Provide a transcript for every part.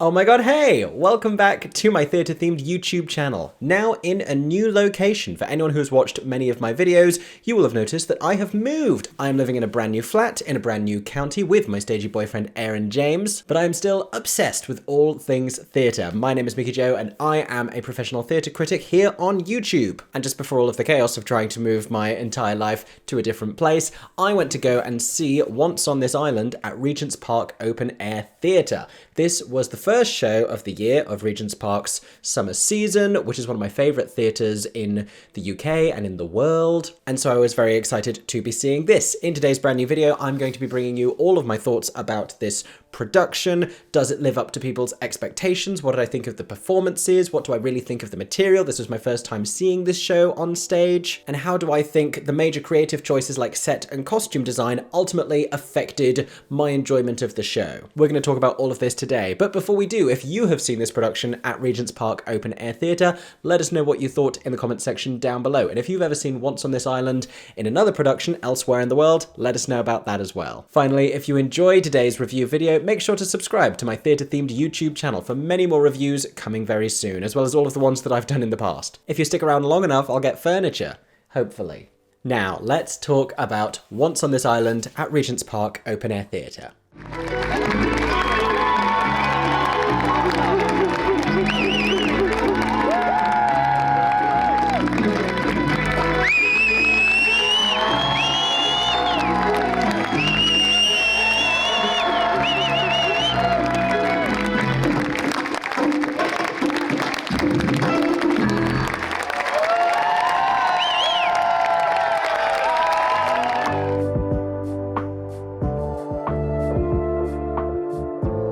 Oh my god, hey! Welcome back to my theatre-themed YouTube channel. Now in a new location. For anyone who has watched many of my videos, you will have noticed that I have moved. I am living in a brand new flat in a brand new county with my stagey boyfriend Aaron James, but I am still obsessed with all things theatre. My name is Mickey Joe and I am a professional theatre critic here on YouTube. And just before all of the chaos of trying to move my entire life to a different place, I went to go and see Once on This Island at Regent's Park Open Air Theatre. This was the first show of the year of Regent's Park's summer season, which is one of my favourite theatres in the UK and in the world. And so I was very excited to be seeing this. In today's brand new video, I'm going to be bringing you all of my thoughts about this production. Does it live up to people's expectations? What did I think of the performances? What do I really think of the material? This was my first time seeing this show on stage. And how do I think the major creative choices like set and costume design ultimately affected my enjoyment of the show? We're going to talk about all of this today. But before we do, if you have seen this production at Regent's Park Open Air Theatre, let us know what you thought in the comment section down below. And if you've ever seen Once on This Island in another production elsewhere in the world, let us know about that as well. Finally, if you enjoyed today's review video, make sure to subscribe to my theatre-themed YouTube channel for many more reviews coming very soon, as well as all of the ones that I've done in the past. If you stick around long enough, I'll get furniture. Hopefully. Now, let's talk about Once on This Island at Regent's Park Open Air Theatre.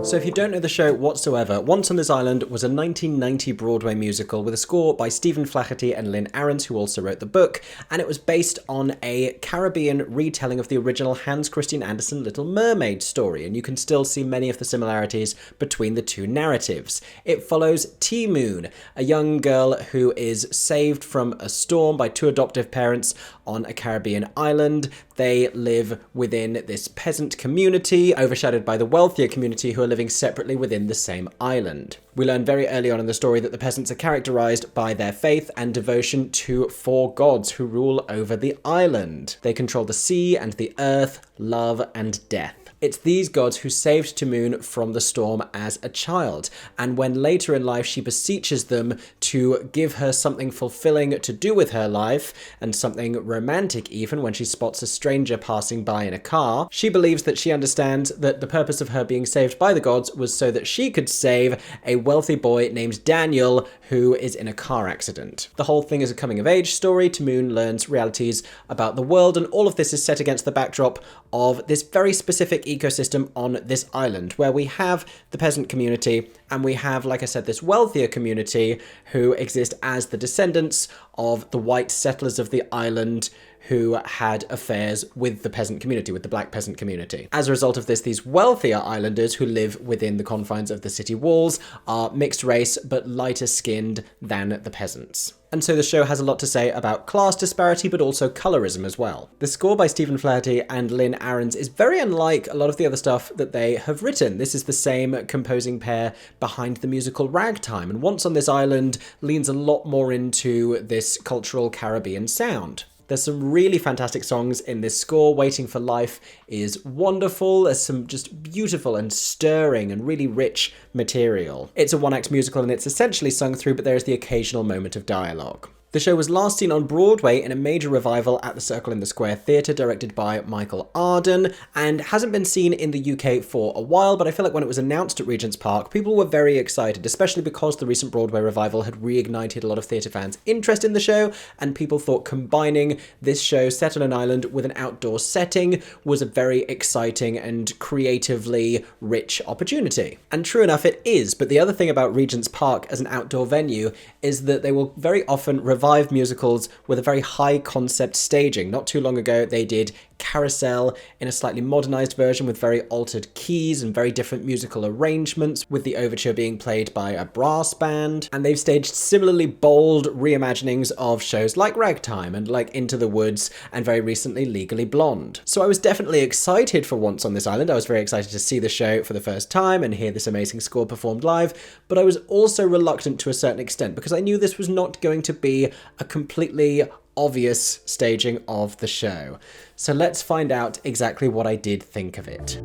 So if you don't know the show whatsoever, Once on This Island was a 1990 Broadway musical with a score by Stephen Flaherty and Lynn, who also wrote the book, and it was based on a Caribbean retelling of the original Hans Christian Andersen Little Mermaid story, and you can still see many of the similarities between the two narratives. It follows Ti Moune, a young girl who is saved from a storm by two adoptive parents on a Caribbean island. They live within this peasant community, overshadowed by the wealthier community who are living separately within the same island. We learn very early on in the story that the peasants are characterized by their faith and devotion to four gods who rule over the island. They control the sea and the earth, love and death. It's these gods who saved Ti Moune from the storm as a child, and when later in life she beseeches them to give her something fulfilling to do with her life, and something romantic even, when she spots a stranger passing by in a car, she believes that she understands that the purpose of her being saved by the gods was so that she could save a wealthy boy named Daniel who is in a car accident. The whole thing is a coming-of-age story. Ti Moune learns realities about the world, and all of this is set against the backdrop of this very specific ecosystem on this island, where we have the peasant community and we have, like I said, this wealthier community who exist as the descendants of the white settlers of the island who had affairs with the peasant community, with the black peasant community. As a result of this, these wealthier islanders who live within the confines of the city walls are mixed race but lighter skinned than the peasants. And so the show has a lot to say about class disparity, but also colorism as well. The score by Stephen Flaherty and Lynn Ahrens is very unlike a lot of the other stuff that they have written. This is the same composing pair behind the musical Ragtime, and Once on This Island leans a lot more into this cultural Caribbean sound. There's some really fantastic songs in this score. Waiting for Life is wonderful. There's some just beautiful and stirring and really rich material. It's a one-act musical and it's essentially sung through, but there is the occasional moment of dialogue. The show was last seen on Broadway in a major revival at the Circle in the Square Theatre, directed by Michael Arden, and hasn't been seen in the UK for a while, but I feel like when it was announced at Regent's Park, people were very excited, especially because the recent Broadway revival had reignited a lot of theatre fans' interest in the show, and people thought combining this show set on an island with an outdoor setting was a very exciting and creatively rich opportunity. And true enough, it is, but the other thing about Regent's Park as an outdoor venue is that they will very often revive musicals with a very high concept staging. Not too long ago, they did carousel in a slightly modernized version with very altered keys and very different musical arrangements, with the overture being played by a brass band. And they've staged similarly bold reimaginings of shows like Ragtime and like Into the Woods and very recently Legally Blonde. So I was definitely excited for Once on This Island. I was very excited to see the show for the first time and hear this amazing score performed live, but I was also reluctant to a certain extent because I knew this was not going to be a completely obvious staging of the show. So let's find out exactly what I did think of it.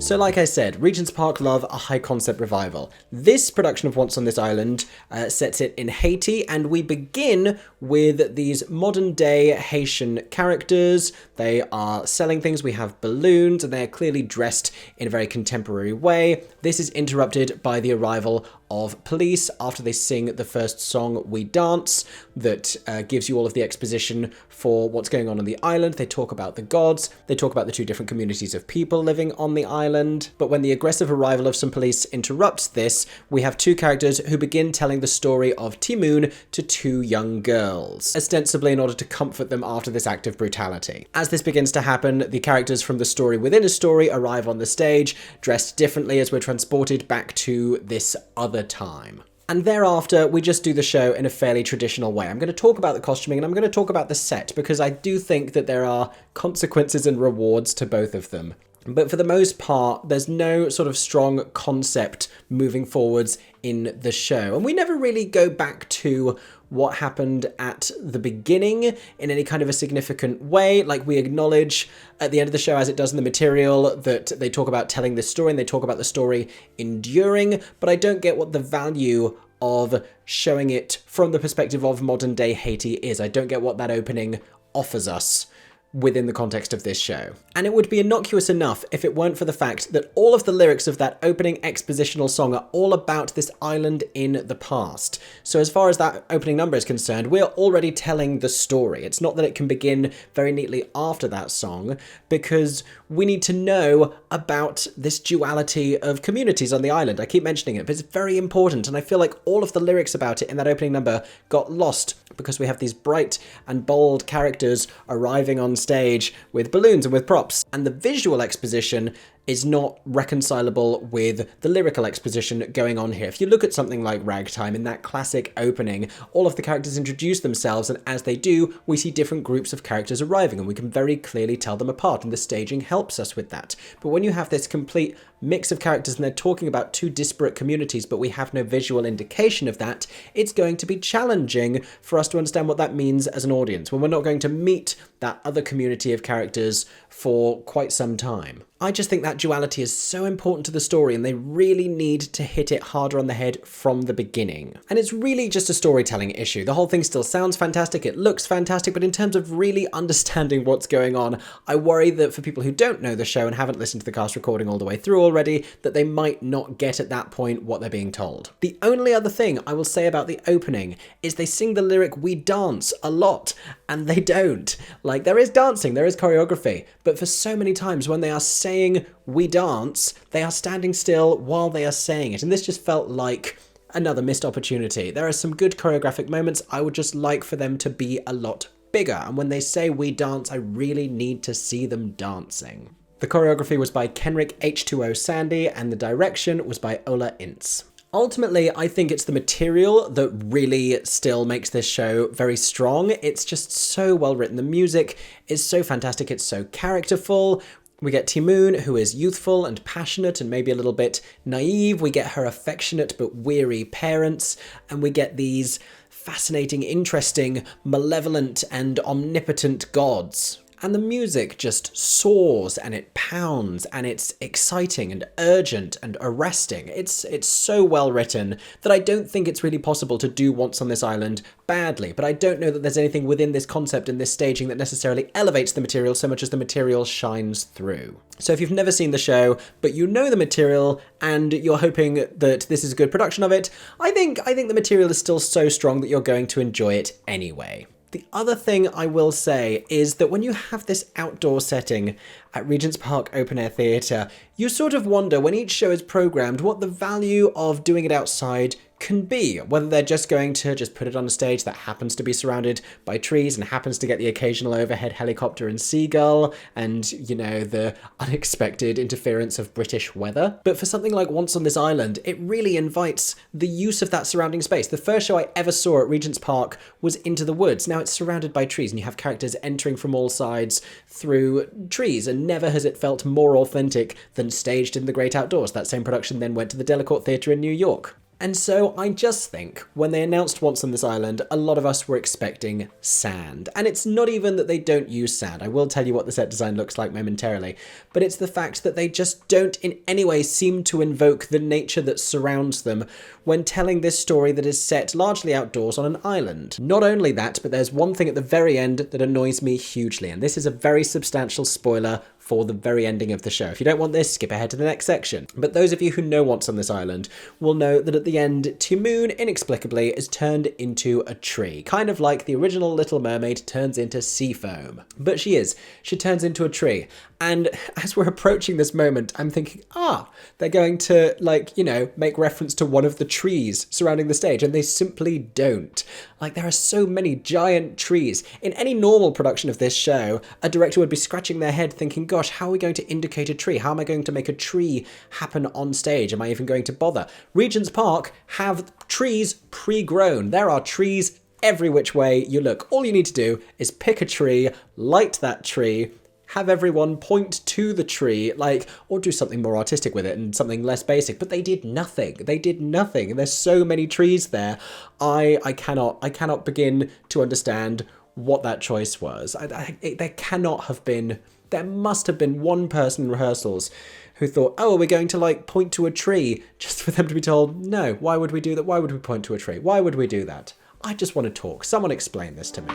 So like I said, Regent's Park love a high concept revival. This production of Once on This Island sets it in Haiti, and we begin with these modern day Haitian characters. They are selling things. We have balloons and they're clearly dressed in a very contemporary way. This is interrupted by the arrival of police after they sing the first song, We Dance, that gives you all of the exposition for what's going on the island. They talk about the gods. They talk about the two different communities of people living on the island. But when the aggressive arrival of some police interrupts this, we have two characters who begin telling the story of Ti Moune to two young girls, ostensibly in order to comfort them after this act of brutality. As this begins to happen, the characters from the story within a story arrive on the stage, dressed differently as we're transported back to this other time. And thereafter, we just do the show in a fairly traditional way. I'm going to talk about the costuming and I'm going to talk about the set because I do think that there are consequences and rewards to both of them. But for the most part, there's no sort of strong concept moving forwards in the show. And we never really go back to what happened at the beginning in any kind of a significant way. Like, we acknowledge at the end of the show, as it does in the material, that they talk about telling this story and they talk about the story enduring, but I don't get what the value of showing it from the perspective of modern day Haiti is. I don't get what that opening offers us within the context of this show. And it would be innocuous enough if it weren't for the fact that all of the lyrics of that opening expositional song are all about this island in the past. So as far as that opening number is concerned, we're already telling the story. It's not that it can begin very neatly after that song, because we need to know about this duality of communities on the island. I keep mentioning it, but it's very important, and I feel like all of the lyrics about it in that opening number got lost because we have these bright and bold characters arriving on stage with balloons and with props, and the visual exposition is not reconcilable with the lyrical exposition going on here. If you look at something like Ragtime, in that classic opening, all of the characters introduce themselves, and as they do, we see different groups of characters arriving, and we can very clearly tell them apart, and the staging helps us with that. But when you have this complete mix of characters and they're talking about two disparate communities, but we have no visual indication of that, it's going to be challenging for us to understand what that means as an audience, when we're not going to meet that other community of characters for quite some time. I just think that duality is so important to the story, and they really need to hit it harder on the head from the beginning. And it's really just a storytelling issue. The whole thing still sounds fantastic, it looks fantastic, but in terms of really understanding what's going on, I worry that for people who don't know the show and haven't listened to the cast recording all the way through already, that they might not get at that point what they're being told. The only other thing I will say about the opening is they sing the lyric "We Dance" a lot, and they don't. Like, there is dancing, there is choreography, but for so many times when they are saying "We Dance," they are standing still while they are saying it, and this just felt like another missed opportunity. There are some good choreographic moments. I would just like for them to be a lot bigger, and when they say "We Dance," I really need to see them dancing. The choreography was by Kenrick H2O Sandy, and the direction was by Ola Ince. Ultimately, I think it's the material that really still makes this show very strong. It's just so well written. The music is so fantastic. It's so characterful. We get Ti Moune, who is youthful and passionate and maybe a little bit naive. We get her affectionate but weary parents. And we get these fascinating, interesting, malevolent and omnipotent gods. And the music just soars and it pounds and it's exciting and urgent and arresting. It's so well written that I don't think it's really possible to do Once on This Island badly, but I don't know that there's anything within this concept and this staging that necessarily elevates the material so much as the material shines through. So if you've never seen the show, but you know the material and you're hoping that this is a good production of it, I think the material is still so strong that you're going to enjoy it anyway. The other thing I will say is that when you have this outdoor setting at Regent's Park Open Air Theatre, you sort of wonder when each show is programmed what the value of doing it outside can be, whether they're just going to just put it on a stage that happens to be surrounded by trees and happens to get the occasional overhead helicopter and seagull and, you know, the unexpected interference of British weather. But for something like Once on This Island, it really invites the use of that surrounding space. The first show I ever saw at Regent's Park was Into the Woods. Now it's surrounded by trees and you have characters entering from all sides through trees, and never has it felt more authentic than staged in the great outdoors. That same production then went to the Delacorte Theatre in New York. And so I just think when they announced Once on This Island, a lot of us were expecting sand. And it's not even that they don't use sand. I will tell you what the set design looks like momentarily. But it's the fact that they just don't in any way seem to invoke the nature that surrounds them when telling this story that is set largely outdoors on an island. Not only that, but there's one thing at the very end that annoys me hugely. And this is a very substantial spoiler for the very ending of the show. If you don't want this, skip ahead to the next section. But those of you who know Once on This Island will know that at the end, Ti Moune inexplicably is turned into a tree, kind of like the original Little Mermaid turns into sea foam. But she turns into a tree. And as we're approaching this moment, I'm thinking, they're going to, like, you know, make reference to one of the trees surrounding the stage, and they simply don't. Like, there are so many giant trees. In any normal production of this show, a director would be scratching their head thinking, gosh, how are we going to indicate a tree? How am I going to make a tree happen on stage? Am I even going to bother? Regent's Park have trees pre-grown. There are trees every which way you look. All you need to do is pick a tree, light that tree, have everyone point to the tree, like, or do something more artistic with it and something less basic. But they did nothing. They did nothing. And there's so many trees there. I cannot begin to understand what that choice was. There must have been one person in rehearsals who thought, oh, we're going to, like, point to a tree, just for them to be told, no, why would we do that? Why would we point to a tree? Why would we do that? I just want to talk. Someone explain this to me.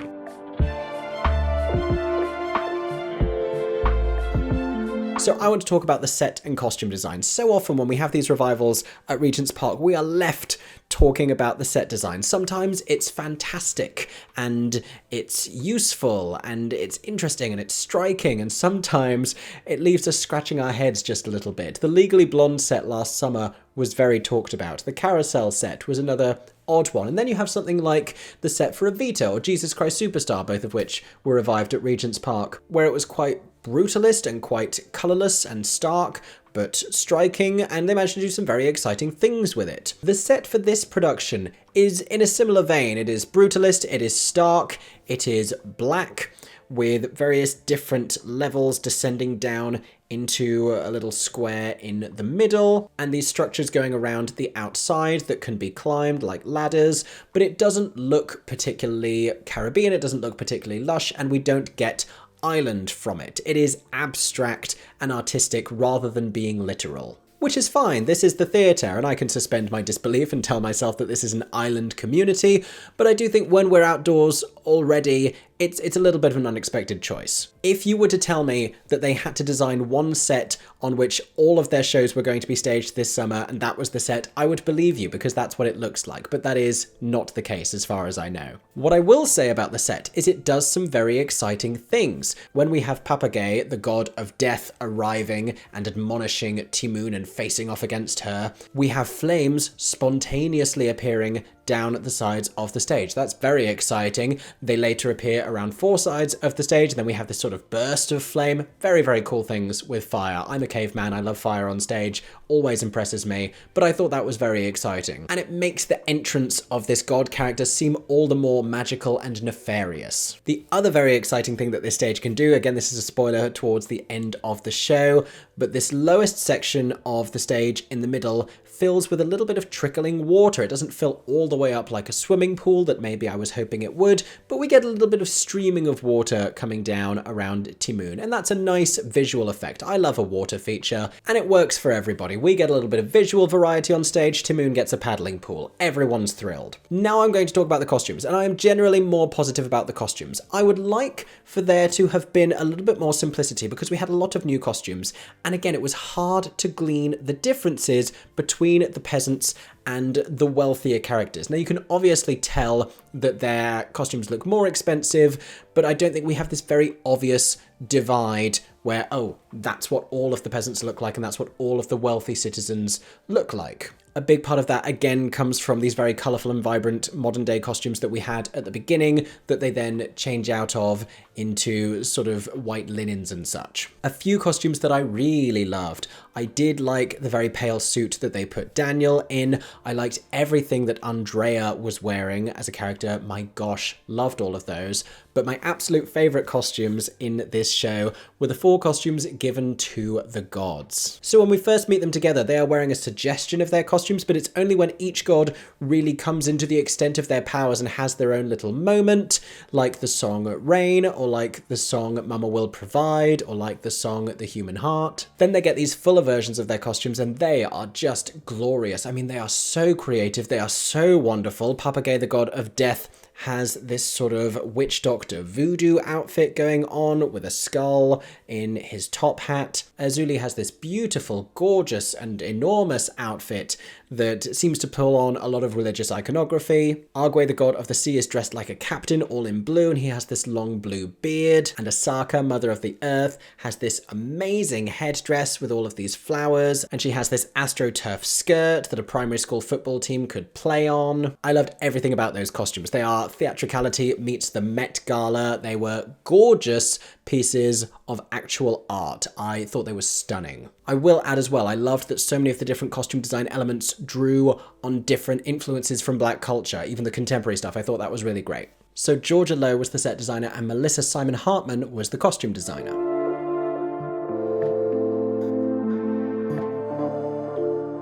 So I want to talk about the set and costume design. So often when we have these revivals at Regent's Park, we are left talking about the set design. Sometimes it's fantastic and it's useful and it's interesting and it's striking, and sometimes it leaves us scratching our heads just a little bit. The Legally Blonde set last summer was very talked about. The Carousel set was another odd one. And then you have something like the set for Evita or Jesus Christ Superstar, both of which were revived at Regent's Park, where it was quite brutalist and quite colourless and stark, but striking, and they managed to do some very exciting things with it. The set for this production is in a similar vein. It is brutalist, it is stark, it is black, with various different levels descending down into a little square in the middle, and these structures going around the outside that can be climbed like ladders, but it doesn't look particularly Caribbean, it doesn't look particularly lush, and we don't get island from it. It is abstract and artistic rather than being literal. Which is fine, this is the theatre, and I can suspend my disbelief and tell myself that this is an island community, but I do think when we're outdoors already, it's a little bit of an unexpected choice. If you were to tell me that they had to design one set on which all of their shows were going to be staged this summer and that was the set, I would believe you because that's what it looks like, but that is not the case as far as I know. What I will say about the set is it does some very exciting things. When we have Papagay, the god of death, arriving and admonishing Ti Moune and facing off against her, we have flames spontaneously appearing down the sides of the stage. That's very exciting. They later appear around 4 sides of the stage, and then we have this sort of burst of flame. Very, very cool things with fire. I'm a caveman, I love fire on stage, always impresses me, but I thought that was very exciting. And it makes the entrance of this god character seem all the more magical and nefarious. The other very exciting thing that this stage can do, again this is a spoiler towards the end of the show, but this lowest section of the stage in the middle fills with a little bit of trickling water. It doesn't fill all the way up like a swimming pool that maybe I was hoping it would, but we get a little bit of streaming of water coming down around Ti Moune, and that's a nice visual effect. I love a water feature, and it works for everybody. We get a little bit of visual variety on stage, Ti Moune gets a paddling pool. Everyone's thrilled. Now I'm going to talk about the costumes, and I am generally more positive about the costumes. I would like for there to have been a little bit more simplicity because we had a lot of new costumes, and again it was hard to glean the differences between the peasants and the wealthier characters. Now you can obviously tell that their costumes look more expensive, but I don't think we have this very obvious divide where, oh, that's what all of the peasants look like and that's what all of the wealthy citizens look like. A big part of that, again, comes from these very colourful and vibrant modern day costumes that we had at the beginning that they then change out of into sort of white linens and such. A few costumes that I really loved. I did like the very pale suit that they put Daniel in. I liked everything that Andrea was wearing as a character. My gosh, loved all of those. But my absolute favourite costumes in this show were the 4 costumes given to the gods. So when we first meet them together, they are wearing a suggestion of their costumes, but it's only when each god really comes into the extent of their powers and has their own little moment, like the song Rain, or like the song Mama Will Provide, or like the song The Human Heart. Then they get these fuller versions of their costumes and they are just glorious. I mean, they are so creative, they are so wonderful. Papagay, the god of death, has this sort of witch doctor voodoo outfit going on with a skull in his top hat. Azuli has this beautiful, gorgeous and enormous outfit that seems to pull on a lot of religious iconography. Argue, the god of the sea, is dressed like a captain, all in blue, and he has this long blue beard. And Asaka, mother of the earth, has this amazing headdress with all of these flowers, and she has this astroturf skirt that a primary school football team could play on. I loved everything about those costumes. They are theatricality meets the Met Gala. They were gorgeous pieces of actual art. I thought they were stunning. I will add as well, I loved that so many of the different costume design elements drew on different influences from Black culture, even the contemporary stuff. I thought that was really great. So Georgia Lowe was the set designer and Melissa Simon Hartman was the costume designer.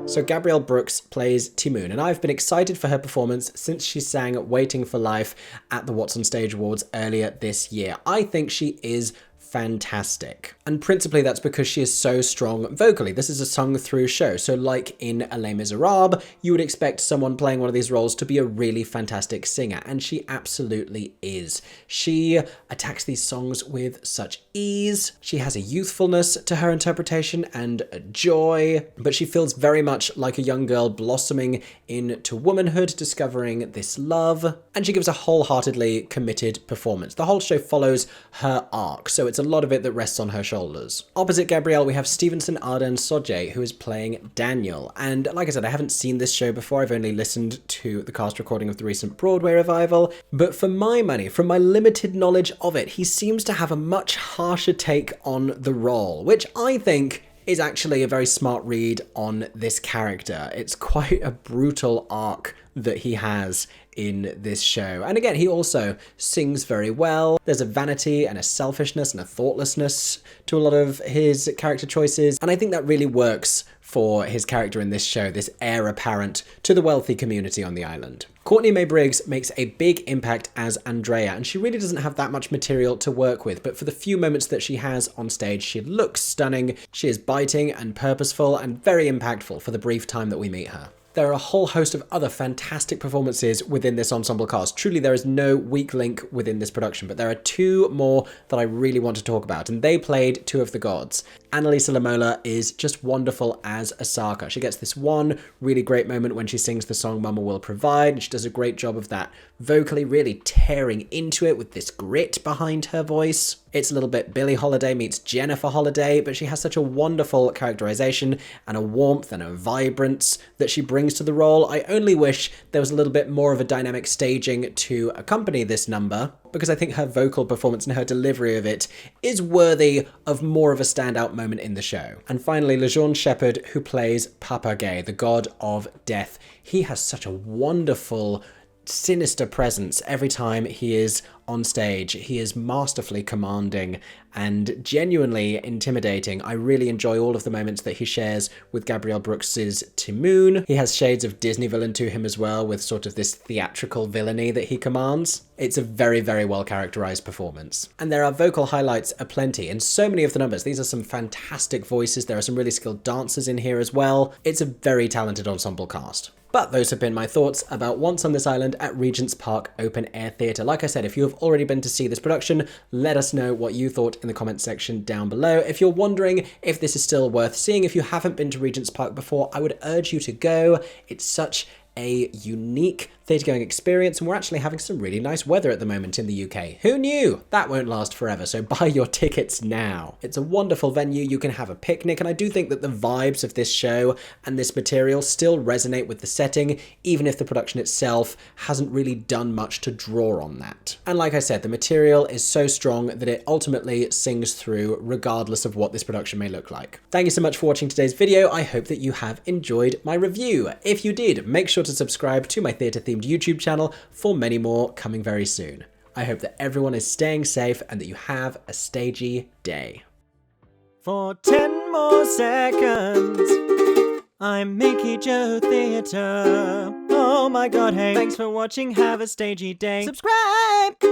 So Gabrielle Brooks plays Ti Moune, and I've been excited for her performance since she sang Waiting for Life at the What's on Stage Awards earlier this year. I think she is fantastic. And principally that's because she is so strong vocally. This is a sung through show. So like in Les Miserables, you would expect someone playing one of these roles to be a really fantastic singer. And she absolutely is. She attacks these songs with such ease. She has a youthfulness to her interpretation and a joy, but she feels very much like a young girl blossoming into womanhood, discovering this love. And she gives a wholeheartedly committed performance. The whole show follows her arc. So it's a lot of it that rests on her shoulders. Opposite Gabrielle, we have Stevenson Arden Sodje, who is playing Daniel. And like I said, I haven't seen this show before. I've only listened to the cast recording of the recent Broadway revival. But for my money, from my limited knowledge of it, he seems to have a much harsher take on the role, which I think is actually a very smart read on this character. It's quite a brutal arc that he has in this show. And again, he also sings very well. There's a vanity and a selfishness and a thoughtlessness to a lot of his character choices. And I think that really works for his character in this show, this heir apparent to the wealthy community on the island. Courtney May Briggs makes a big impact as Andrea, and she really doesn't have that much material to work with, but for the few moments that she has on stage, she looks stunning. She is biting and purposeful and very impactful for the brief time that we meet her. There are a whole host of other fantastic performances within this ensemble cast. Truly, there is no weak link within this production, but there are 2 more that I really want to talk about, and they played 2 of the gods. Annalisa Lamola is just wonderful as Asaka. She gets this one really great moment when she sings the song Mama Will Provide, and she does a great job of that vocally, really tearing into it with this grit behind her voice. It's a little bit Billie Holiday meets Jennifer Holiday, but she has such a wonderful characterization and a warmth and a vibrance that she brings to the role. I only wish there was a little bit more of a dynamic staging to accompany this number, because I think her vocal performance and her delivery of it is worthy of more of a standout moment in the show. And finally, Lejeune Shepherd, who plays Papagay, the god of death. He has such a wonderful, sinister presence every time he is on stage. He is masterfully commanding and genuinely intimidating. I really enjoy all of the moments that he shares with Gabrielle Brooks's Ti Moune. He has shades of Disney villain to him as well, with sort of this theatrical villainy that he commands. It's a very, very well characterized performance. And there are vocal highlights aplenty in so many of the numbers. These are some fantastic voices. There are some really skilled dancers in here as well. It's a very talented ensemble cast. But those have been my thoughts about Once on This Island at Regent's Park Open Air Theatre. Like I said, if you have already been to see this production, let us know what you thought in the comments section down below. If you're wondering if this is still worth seeing, if you haven't been to Regent's Park before, I would urge you to go. It's such a unique theatre-going experience, and we're actually having some really nice weather at the moment in the UK. Who knew? That won't last forever, so buy your tickets now. It's a wonderful venue, you can have a picnic, and I do think that the vibes of this show and this material still resonate with the setting, even if the production itself hasn't really done much to draw on that. And like I said, the material is so strong that it ultimately sings through regardless of what this production may look like. Thank you so much for watching today's video. I hope that you have enjoyed my review. If you did, make sure to subscribe to my theatre-themed YouTube channel for many more coming very soon. I hope that everyone is staying safe and that you have a stagey day. For 10 more seconds, I'm Mickey Joe Theatre. Oh my god, hey, thanks for watching, have a stagey day. Subscribe!